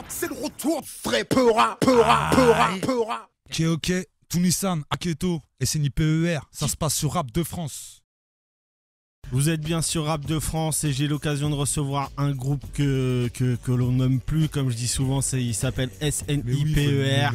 c'est le retour de Frey Peura, Peura. Ok, Tunissan, Aketo, SNIPER, ça se passe sur Rap de France. Vous êtes bien sur Rap de France et j'ai l'occasion de recevoir un groupe que l'on nomme plus, comme je dis souvent, il s'appelle SNIPER,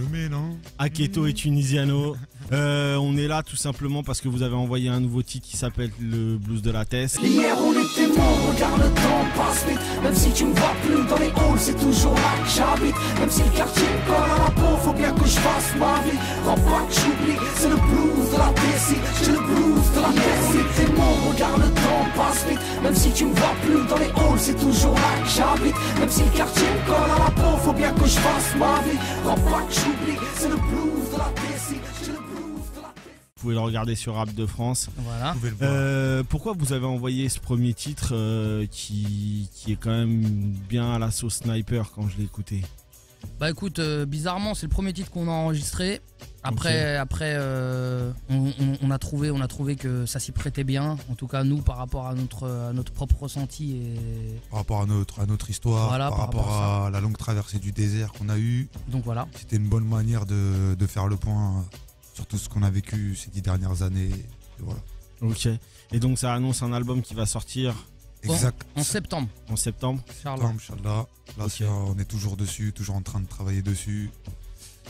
Aketo et Tunisiano. On est là tout simplement parce que vous avez envoyé un nouveau titre qui s'appelle le Blues de la Tesse. Hier on était morts, regarde le temps passe vite. Même si tu me vois plus dans les halls, c'est toujours là que j'habite. Même si le quartier me colle à la peau, faut bien que je fasse ma vie. Rends pas que j'oublie, c'est le blues de la Tesse. J'ai le blues de la Tesse. On était morts, regarde le temps passe vite. Même si tu me vois plus dans les halls, c'est toujours là que j'habite. Même si le quartier me colle à la peau, faut bien que je fasse ma vie. Rends pas que j'oublie, c'est le blues de la Tesse. J'ai le blues de la Tesse. Vous pouvez le regarder sur Rap de France. Voilà. Pourquoi vous avez envoyé ce premier titre qui est quand même bien à la sauce Sniper quand je l'ai écouté? Bah écoute, bizarrement c'est le premier titre qu'on a enregistré. Après, on a trouvé que ça s'y prêtait bien. En tout cas nous par rapport à notre propre ressenti et Par rapport à notre histoire, Voilà, par par rapport rapport à la longue traversée du désert qu'on a eue. donc voilà. C'était une bonne manière de faire le point sur tout ce qu'on a vécu ces 10 dernières années. Et voilà. Ok. Et donc ça annonce un album qui va sortir Exact. En septembre. en septembre. Inch'Allah. Inch'Allah. Là, Ok. on est toujours dessus, toujours en train de travailler dessus.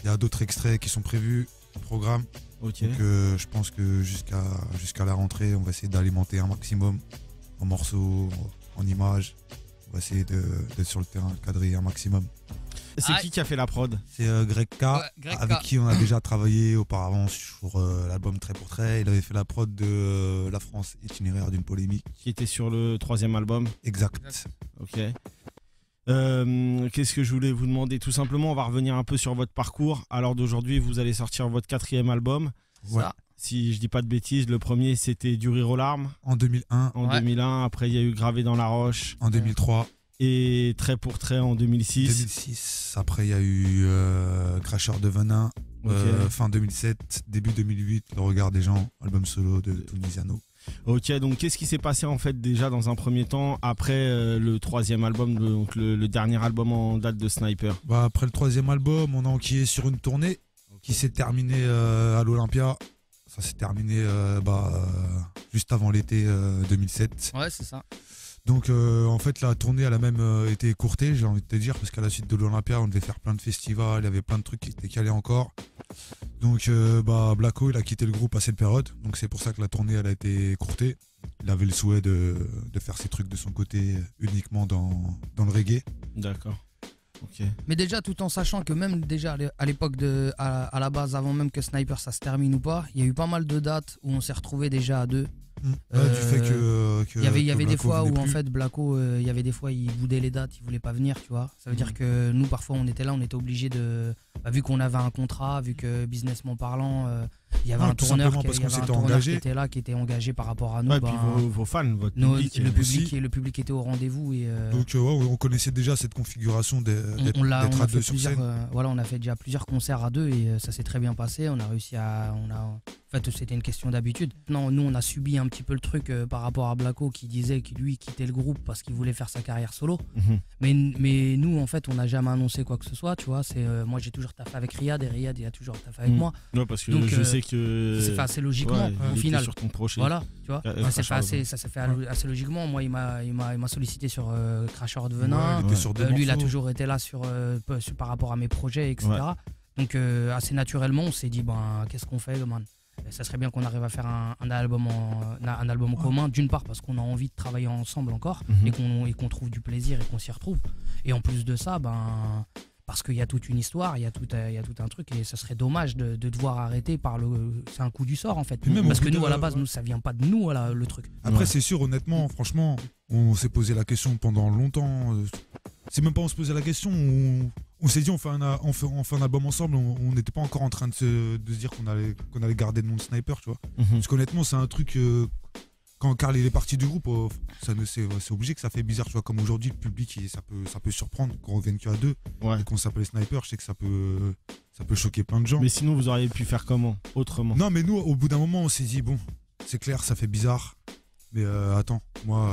Il y a d'autres extraits qui sont prévus au programme. Ok. Donc je pense que jusqu'à la rentrée, on va essayer d'alimenter un maximum en morceaux, en images. On va essayer d'être sur le terrain, cadrer un maximum. C'est Ah. qui a fait la prod? C'est Greg K, Ouais, Greg K. avec qui on a déjà travaillé auparavant sur l'album Trait pour Trait. Il avait fait la prod de La France, itinéraire d'une polémique. Qui était sur le 3e album. Exact. Ok. Qu'est-ce que je voulais vous demander? Tout simplement, on va revenir un peu sur votre parcours. Alors d'aujourd'hui, vous allez sortir votre 4e album. Ouais. Ça. Si je dis pas de bêtises, le premier c'était Du rire aux larmes En 2001, en Ouais. 2001. Après, il y a eu Gravé dans la roche en 2003, et Trait pour Trait en 2006. 2006. Après, il y a eu Cracheur de Venin, Ok. fin 2007, début 2008, Le regard des gens, album solo de Tunisiano. Ok, donc qu'est-ce qui s'est passé en fait déjà dans un premier temps après le 3e album, donc le dernier album en date de Sniper? Bah, après le 3e album, on a enquillé sur une tournée qui s'est terminée à l'Olympia. Ça s'est terminé juste avant l'été 2007. Ouais, c'est ça. Donc en fait la tournée elle a même été écourtée, j'ai envie de te dire, parce qu'à la suite de l'Olympia on devait faire plein de festivals, il y avait plein de trucs qui étaient calés encore. Donc Blacko il a quitté le groupe à cette période, donc c'est pour ça que la tournée elle a été écourtée. Il avait le souhait de faire ses trucs de son côté uniquement dans le reggae. D'accord. Ok. Mais déjà, tout en sachant que même déjà à l'époque à la base, avant même que Sniper ça se termine ou pas, il y a eu pas mal de dates où on s'est retrouvés déjà à deux. Du fait que Il y avait des Blacko fois où venait en plus. fait Blacko, il y avait des fois il boudait les dates, il voulait pas venir, tu vois. Ça veut dire que nous parfois on était là, on était obligés de, vu qu'on avait un contrat, vu que businessment parlant, il y avait Non, un tout tourneur, simplement qui, parce il y qu'on avait un s'était tourneur engagé. qui était là, qui était engagé par rapport à nous. Ouais, puis vos fans, votre public. Le public était au rendez-vous et Donc ouais, on connaissait déjà cette configuration on a d'être à fait deux sur plusieurs, scène. voilà, on a fait déjà plusieurs concerts à deux et ça s'est très bien passé. On a réussi en fait, c'était une question d'habitude. Non, nous, on a subi un petit peu le truc par rapport à Blacko qui disait qu'il lui quittait le groupe parce qu'il voulait faire sa carrière solo. Mhm. Mais nous, en fait, on n'a jamais annoncé quoi que ce soit, tu vois. Moi, j'ai toujours taffé avec Riyad et Riyad, il a toujours taffé avec moi. Ouais, parce que Donc, je sais que. C'est fait assez logiquement, ouais, au il était final. sur ton projet. Voilà, tu vois. Ouais, Ça s'est fait assez logiquement. Moi, il m'a sollicité sur Cracheur de Ouais, Venin. il était sur deux Lui, il a morceaux. toujours été là par rapport à mes projets, etc. Ouais. Donc, assez naturellement, on s'est dit, qu'est-ce qu'on fait, man? Ça serait bien qu'on arrive à faire un album en commun, d'une part parce qu'on a envie de travailler ensemble encore Mhm. et qu'on trouve du plaisir et qu'on s'y retrouve. Et en plus de ça, parce qu'il y a toute une histoire, il y a tout un truc et ça serait dommage de devoir arrêter c'est un coup du sort en fait. Puis même Parce au que bout nous, à la de- base, nous, ça vient pas de nous, le truc. Après, Ouais. c'est sûr, honnêtement, franchement, on s'est posé la question pendant longtemps. C'est même pas on se posait la question, on s'est dit on fait un album ensemble, on n'était pas encore en train de se dire qu'on allait garder le nom de Sniper, tu vois. Mhm. Parce qu'honnêtement, c'est un truc, quand Karl il est parti du groupe, c'est obligé que ça fait bizarre, tu vois. Comme aujourd'hui, le public, ça peut surprendre qu'on revienne qu'à deux Ouais. et qu'on s'appelle Sniper, je sais que ça peut choquer plein de gens. Mais sinon, vous auriez pu faire comment? Autrement? Non, mais nous, au bout d'un moment, on s'est dit, bon, c'est clair, ça fait bizarre. Mais attends, moi,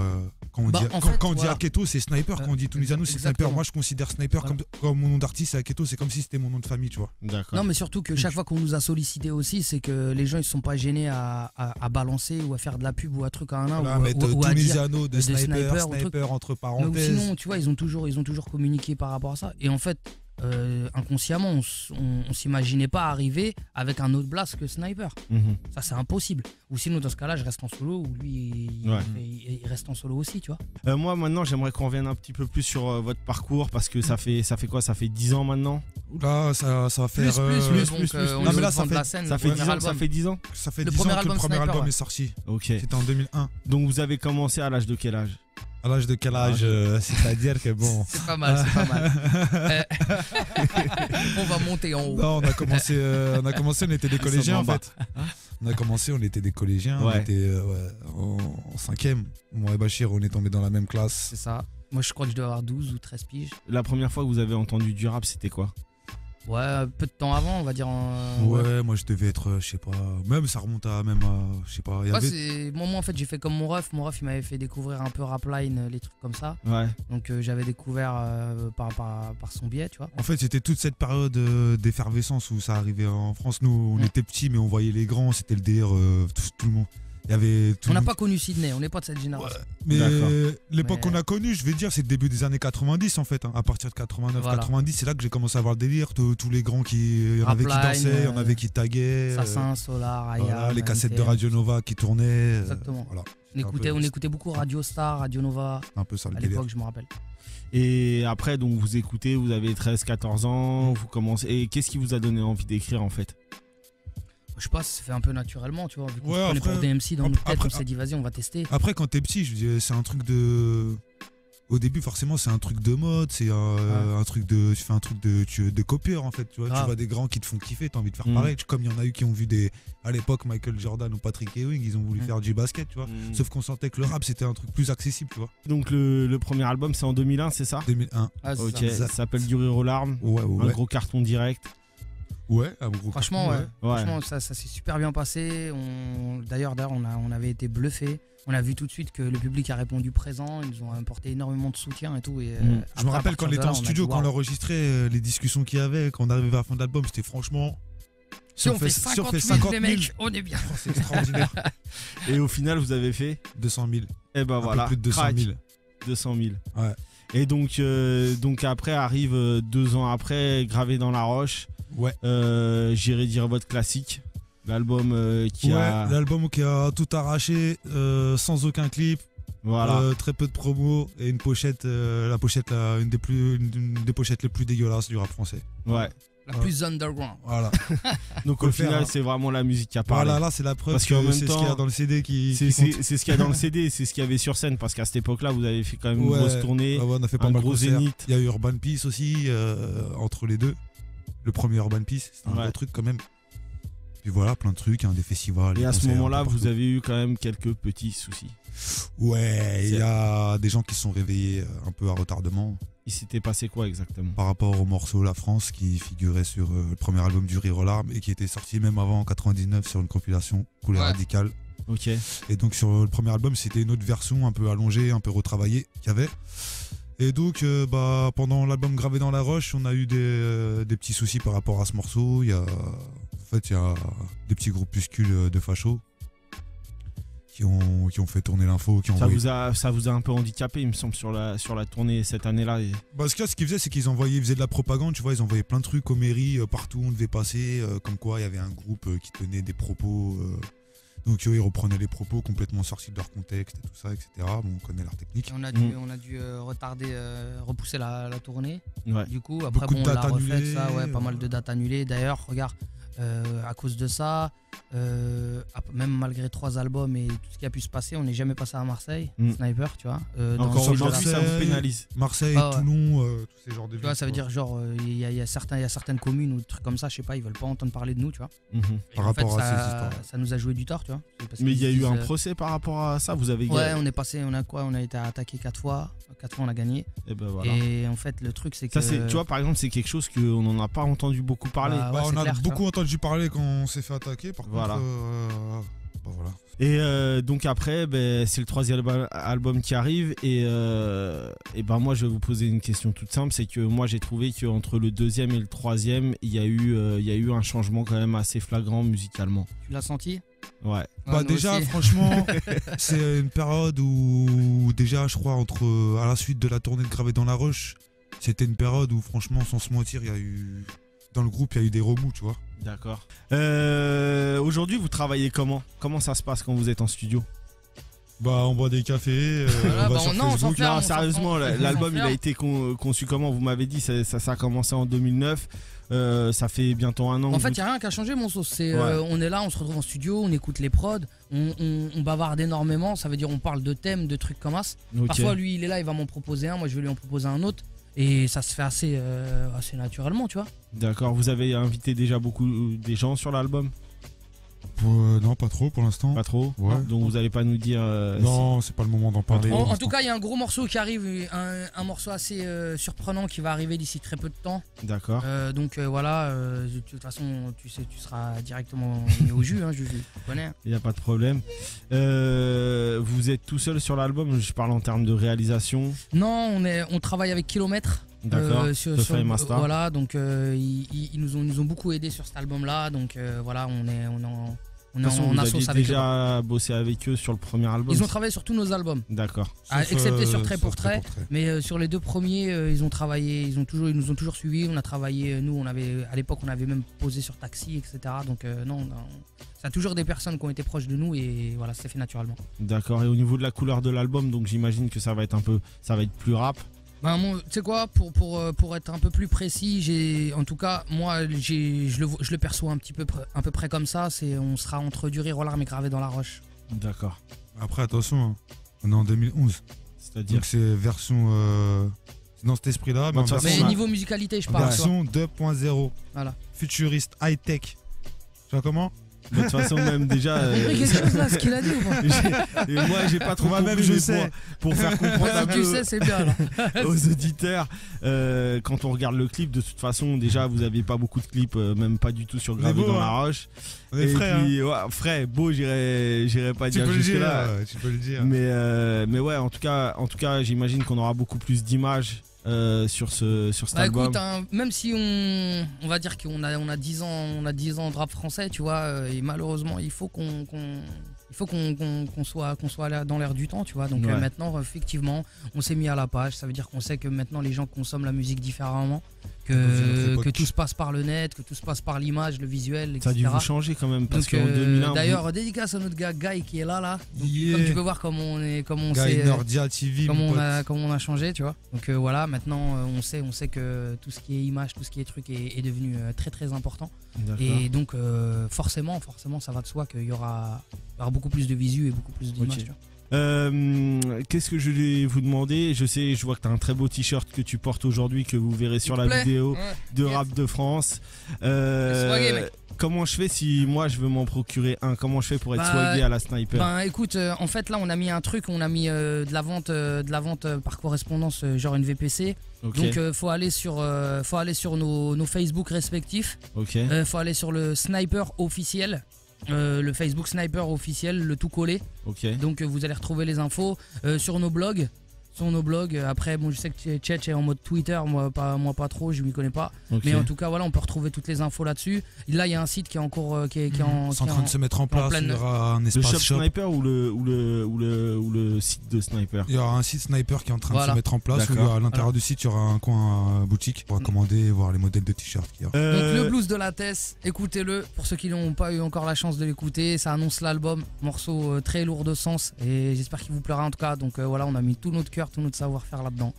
quand on Bah, dit, en quand, fait, quand on dit voilà. Aketo, c'est sniper. Quand on dit Tunisiano, c'est sniper. Exactement. Moi, je considère sniper Voilà. comme mon nom d'artiste, c'est Aketo. C'est comme si c'était mon nom de famille, tu vois. D'accord. Non, mais surtout que chaque fois qu'on nous a sollicité aussi, c'est que les gens ils sont pas gênés à balancer ou à faire de la pub ou un truc à un Voilà, ou, mettre ou à dire. Tunisiano de sniper, ou truc. entre Donc parenthèses. sinon, tu vois, ils ont toujours communiqué par rapport à ça. Et en fait, inconsciemment, on s'imaginait pas arriver avec un autre blast que Sniper. Mhm. Ça, c'est impossible. Ou sinon, dans ce cas-là, je reste en solo, ou lui, Ouais. il reste en solo aussi, tu vois. Moi, maintenant, j'aimerais qu'on revienne un petit peu plus sur votre parcours parce que ça fait quoi? Ça fait 10 ans maintenant? Là, ça va faire. Plus. plus. On Non, est mais là, au ça devant de fait- la scène, Ça le fait premier 10 ans, album. ça fait 10 ans? Ça fait Le 10 premier ans que le album premier Sniper, album ouais. est sorti. Ok. C'était en 2001. Donc vous avez commencé à l'âge de quel âge? À l'âge de quel âge C'est-à-dire que bon. C'est pas mal, c'est pas mal. On va monter en haut. Non, on a commencé, on était des collégiens en en bas. fait. On a commencé, on était des collégiens, Ouais. on était en 5ème. Moi et Bachir, on est tombés dans la même classe. C'est ça. Moi, je crois que je dois avoir 12 ou 13 piges. La première fois que vous avez entendu du rap, c'était quoi? Ouais, peu de temps avant, on va dire. Ouais, moi je devais être, je sais pas, même ça remonte à je sais pas. Il y Ouais, avait... moi, en fait, j'ai fait comme mon ref. Mon ref, il m'avait fait découvrir un peu Rapline, les trucs comme ça. Ouais. Donc, j'avais découvert par son biais, tu vois. En fait, c'était toute cette période d'effervescence où ça arrivait en France. Nous, on était petits, mais on voyait les grands, c'était le délire, tout le monde. Il y avait tout On le n'a monde. pas connu Sydney, on n'est pas de cette génération. Mais D'accord. l'époque Mais- qu'on a connue, je vais dire, c'est le début des années 90 en fait. À partir de 89, Voilà. 90, c'est là que j'ai commencé à voir le délire. Tous les grands il y en avait qui Rapline, dansaient, il y en avait qui taguaient. Assassin, Solar, Aya. Voilà, les cassettes de Radio Nova qui tournaient. Exactement. Voilà, On écoutait beaucoup Radio Star, Radio Nova, un peu ça le à délire. l'époque, je me rappelle. Et après, donc vous écoutez, vous avez 13-14 ans, vous commencez. Et qu'est-ce qui vous a donné envie d'écrire en fait? Je sais pas, ça se fait un peu naturellement, tu vois. Vu qu'on Ouais, se prenait après- pour des MC dans notre tête, après- on s'est dit, vas-y, on va tester. Après, quand t'es petit, je dis, c'est un truc de. Au début, forcément, c'est un truc de mode, c'est un truc de. Tu fais un truc de copieur en fait. Tu vois, Grave. tu vois des grands qui te font kiffer, t'as envie de faire Mm. pareil. Comme il y en a eu qui ont vu des. À l'époque, Michael Jordan ou Patrick Ewing, ils ont voulu Mm. faire du basket, tu vois. Sauf qu'on sentait que le rap, c'était un truc plus accessible, tu vois. Donc le premier album, c'est en 2001, c'est ça? 2001. Ah, c'est Ok, ça. ça s'appelle Du rire aux larmes. Ouais, Un ouais. gros carton direct. Ouais, un gros Franchement, carton, ouais. Ouais. Franchement, ça s'est super bien passé. D'ailleurs, on avait été bluffés. On a vu tout de suite que le public a répondu présent. Ils nous ont apporté énormément de soutien et tout. Et, Je me rappelle quand on était en studio, quand on l'enregistrait, les discussions qu'il y avait, quand on arrivait à la fin de l'album, c'était franchement. Si on fait 50 000, les mecs, on est bien. c'est extraordinaire. Et au final, vous avez fait 200 000. Eh ben Un voilà, peu plus de 200 crac, 000. 200 000. Ouais. Et donc après arrive 2 ans après, Gravé dans la roche. Ouais. J'irai dire votre classique. L'album qui Ouais, a. l'album qui a tout arraché, sans aucun clip, Voilà. très peu de promos et une pochette, la pochette, une des pochettes les plus dégueulasses du rap français. Ouais. La plus underground. Voilà. Donc Faut au le faire, final, hein. c'est vraiment la musique qui a parlé. Voilà, là c'est la preuve Parce que qu'en même c'est ce qu'il y a temps, dans le CD qui C'est compte. ce qu'il y a dans le CD, c'est ce qu'il y avait sur scène. Parce qu'à cette époque-là, vous avez fait quand même une Ouais. grosse tournée. Ah ouais, on a fait pas un mal de gros concerts. zénith. Il y a eu Urban Peace aussi, entre les deux. Le premier Urban Peace, c'était un Ouais. gros truc quand même. Puis voilà, plein de trucs, hein, des festivals. Et des à ce concerts, moment-là, un peu vous partout. avez eu quand même quelques petits soucis. Ouais, il y a des gens qui se sont réveillés un peu à retardement Il s'était passé quoi exactement? par rapport au morceau La France qui figurait sur le premier album du Rire aux larmes et qui était sorti même avant en 99 sur une compilation Couleur Ouais. Radicale. Ok. Et donc sur le premier album, c'était une autre version un peu allongée, un peu retravaillée qu'il y avait. Et donc pendant l'album Gravé dans la roche, on a eu des petits soucis par rapport à ce morceau. Il y a des petits groupuscules de fachos qui ont fait tourner l'info, qui ont Ça envoyé. vous a un peu handicapé, il me semble, sur la tournée cette année-là. Parce que ce qu'ils faisaient, c'est qu'ils faisaient de la propagande, tu vois, ils envoyaient plein de trucs aux mairies, partout où on devait passer, comme quoi il y avait un groupe qui tenait des propos, donc ils reprenaient les propos complètement sortis de leur contexte et tout ça, etc. Bon, on connaît leur technique. Et on a dû repousser la tournée. Ouais. Du coup, après, Beaucoup de on l'a dates refait, annulées, ça, ouais, pas mal de dates annulées. D'ailleurs, regarde, à cause de ça, même malgré 3 albums et tout ce qui a pu se passer, on n'est jamais passé à Marseille, Sniper, tu vois. Encore sur aujourd'hui, ça vous Marseille, pénalise. Marseille, Ah ouais. Toulon, tous ces genres de villes. Tu vois, ça veut dire genre, il y a certaines communes ou des trucs comme ça, je sais pas, ils veulent pas entendre parler de nous, tu vois. Mhm. Et Par en rapport fait, à ces histoires. ça nous a joué du tort, tu vois. Parce Mais il y a qu'ils eu un disent, procès par rapport à ça. Vous avez Ouais, on est passé, on a été attaqué 4 fois. 4 fois, on a gagné. Et ben voilà. Et en fait, le truc, c'est Ça, que. tu vois, par exemple, c'est quelque chose qu'on n'en a pas entendu beaucoup parler. Bah, ouais, on c'est a clair, tu beaucoup entendu parler quand on s'est fait attaquer. Par Voilà. contre, pas, voilà. Et donc après, c'est le 3e album qui arrive et moi je vais vous poser une question toute simple, c'est que moi j'ai trouvé qu'entre le 2e et le 3e, il y a eu un changement quand même assez flagrant musicalement. Tu l'as senti? Ouais. Bah déjà, franchement, c'est une période où déjà, je crois, à la suite de la tournée de Gravé dans la Roche, c'était une période où franchement, sans se mentir, dans le groupe, il y a eu des remous, tu vois. D'accord. Aujourd'hui, vous travaillez comment? Comment ça se passe quand vous êtes en studio? Bah, on boit des cafés, Voilà, on va bah, sur non, on s'en Facebook. fait, Non, sérieusement, l'album il a faire. été conçu comment? Vous m'avez dit, ça a commencé en 2009. Ça fait bientôt un an. En fait, il n'y a rien qui a changé, mon sauce. C'est, Ouais. on est là, on se retrouve en studio, on écoute les prods, on bavarde énormément. Ça veut dire on parle de thèmes, de trucs comme ça. Ok. Parfois, lui, il est là, il va m'en proposer un, moi, je vais lui en proposer un autre. Et ça se fait assez naturellement, tu vois. D'accord. Vous avez invité déjà des gens sur l'album? Non, pas trop pour l'instant. Pas trop. Ouais. Donc vous allez pas nous dire. Non, c'est pas le moment d'en parler. trop. En tout cas, il y a un gros morceau qui arrive, un morceau assez surprenant qui va arriver d'ici très peu de temps. D'accord. Donc voilà, de toute façon, tu sais, tu seras directement mis au jus, hein, je connais. Il n'y a pas de problème. Vous êtes tout seul sur l'album? Je parle en termes de réalisation. Non, on travaille avec Kilomètre. D'accord. Tefa et Masta. Voilà, donc ils nous ont beaucoup aidé sur cet album-là. Donc voilà, on est De toute façon, en vous assos aviez avec eux. déjà bossé avec eux sur le premier album. Ils ont travaillé sur tous nos albums, D'accord. excepté sur Trait pour Trait. Trait. Mais sur les deux premiers, ils ont travaillé, ils nous ont toujours suivis. On a travaillé, nous, à l'époque, on avait même posé sur Taxi, etc. Donc non, ça a toujours des personnes qui ont été proches de nous et voilà, ça s'est fait naturellement. D'accord. Et au niveau de la couleur de l'album, donc j'imagine que ça va être plus rap. Ben, tu sais quoi, pour être un peu plus précis, en tout cas, moi, je le perçois à peu près comme ça. On sera entre du rire aux larmes et gravé dans la roche. D'accord. Après, attention, hein, on est en 2011. C'est-à-dire. Donc c'est version dans cet esprit-là, mais Bah, de toute en façon, Mais version, niveau musicalité, je parle. tu vois. version 2.0. Voilà. Futuriste, high-tech. Tu vois comment? De toute façon, même déjà. T'as compris quelque chose là, ce qu'il a dit ou pas? Et moi, j'ai pas trop Moi-même, compris, je mais sais. pour faire comprendre un Tu peu sais, c'est bien là. aux auditeurs, quand on regarde le clip, de toute façon, déjà, vous aviez pas beaucoup de clips, même pas du tout sur Gravé beau, dans hein. la roche. On est Et frais, puis, ouais, frais, beau, j'irai pas Tu dire peux le jusque dire, là. tu peux le dire. Mais ouais, en tout cas, j'imagine qu'on aura beaucoup plus d'images sur cet Bah album. écoute, hein, même si on va dire qu'on a 10 ans de rap français, tu vois, et malheureusement il faut qu'on soit là dans l'air du temps, tu vois. Donc Ouais. maintenant, effectivement, on s'est mis à la page. Ça veut dire qu'on sait que maintenant les gens consomment la musique différemment, Dans une autre époque. que tout se passe par le net, que tout se passe par l'image, le visuel, etc. Ça a dû vous changer quand même, parce Donc, qu'en 2001. d'ailleurs, dédicace à notre gars Guy qui est là. Donc, Yeah. comme tu peux voir comment on Guy s'est Nordia TV, comment mon pote. on a changé, tu vois. Donc voilà, maintenant on sait que tout ce qui est image, tout ce qui est truc est devenu très très important. D'accord. Et donc forcément ça va de soi qu'il y aura beaucoup plus de visu et beaucoup plus d'images. Ok. Tu vois. Qu'est-ce que je vais vous demander? Je vois que tu as un très beau t-shirt que tu portes aujourd'hui, que vous verrez sur Il te la plaît vidéo Ouais. de Yes. Rap de France. Swagué, mec. Comment je fais si moi je veux m'en procurer un? Comment je fais pour être Bah, swagué à la sniper? Ben écoute, en fait là on a mis un truc, on a mis de la vente par correspondance, genre une VPC. Ok, Donc faut aller sur nos Facebook respectifs. ok, Faut aller sur le Sniper officiel. Le Facebook Sniper officiel, le tout collé. ok. Donc vous allez retrouver les infos sur nos blogs. Après, bon, je sais que Tchetch est en mode Twitter, moi pas trop, je m'y connais pas. Ok. Mais en tout cas, voilà, on peut retrouver toutes les infos là-dessus. Là, il y a un site qui est encore qui est en C'est en train de se mettre en place. pleine- Il y aura un Le espace shop shop. Sniper ou le site de Sniper? Il y aura un site Sniper qui est en train de Voilà. se mettre en place. Où D'accord. à l'intérieur du site, il y aura un coin boutique pour commander et voir les modèles de t-shirts qu'il y a. Donc le blues de la Tess, écoutez-le pour ceux qui n'ont pas eu encore la chance de l'écouter, ça annonce l'album, morceau très lourd de sens et j'espère qu'il vous plaira en tout cas. Donc voilà, on a mis tout notre cœur, tout notre savoir-faire là-dedans.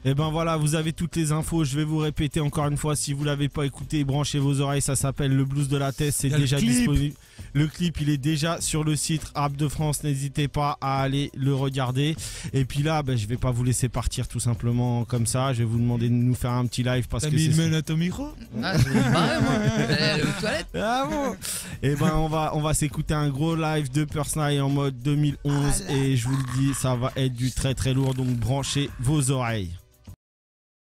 Et ben voilà, vous avez toutes les infos. Je vais vous répéter encore une fois, si vous l'avez pas écouté, branchez vos oreilles. Ça s'appelle Le Blues de la Tête. C'est Il y a le déjà clip. disponible. Le clip, il est déjà sur le site Rap de France. N'hésitez pas à aller le regarder. Et puis là, je vais pas vous laisser partir tout simplement comme ça. Je vais vous demander de nous faire un petit live parce T'as que mis une c'est. menotte au micro? Ah, c'est pareil, moi. J'allais aux toilettes. Ah bon. Et ben on va s'écouter un gros live de Persnai en mode 2011 et je vous le dis, ça va être du très très lourd. Donc branchez vos oreilles.